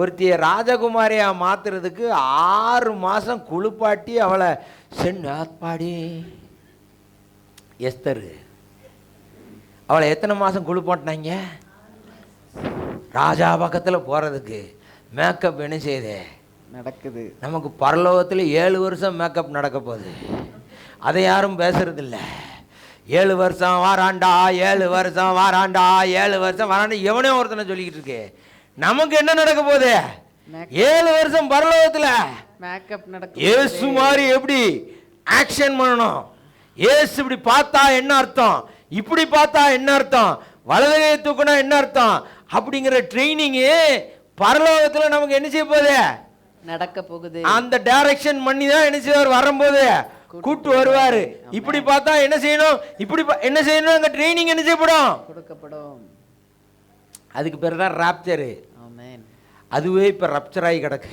ஒருத்திய ராஜகுமாரியா மாத்துறதுக்கு 6 மாசம் குளிப்பாட்டி அவளை சென்னாத்பாடி எஸ்தரு அவளை எத்தனை மாசம் குளிப்பாட்டினாங்க? ராஜா பக்கத்தில் போறதுக்கு மேக்கப் என்ன செய்யுது நடக்குது. நமக்கு பரலோகத்தில் 7 வருஷம் மேக்கப் நடக்க போகுது. அதை யாரும் பேசுறதில்ல. 7 வருஷம் வாராண்டா, 7 வருஷம் வாராண்டா, 7 வருஷம் வாராண்டா, எவனே ஒருத்தனை சொல்லிக்கிட்டு இருக்கு. நமக்கு என்ன நடக்க போகுது? 7 வருஷம் பரலோகத்தில் மேக்கப் நடக்குது. இயேசு மாதிரி எப்படி ஆக்ஷன் பண்ணணும், இயேசு இப்படி பார்த்தா என்ன அர்த்தம், இப்படி பார்த்தா என்ன அர்த்தம், வலதுகையை தூக்குனா என்ன அர்த்தம் அப்படிங்கிற ட்ரைனிங் பரலோகத்தில் நமக்கு என்ன செய்ய போகுது? நடக்க போகுது. அந்த டைரக்ஷன் பண்ணி தான் என்ன செய்வார், வரும்போது கூட்டு வருவாரு. இப்படி பார்த்தா என்ன செய்யணும், இப்படி என்ன செய்யணும், அங்க ட்ரைனிங் என்ன செய்யப்படும், கொடுக்கப்படும். அதுக்கு பேர் தான் ராப்சரு. ஆமென். அதுவே இப்ப ரப்சர் ஆகி கிடக்கு.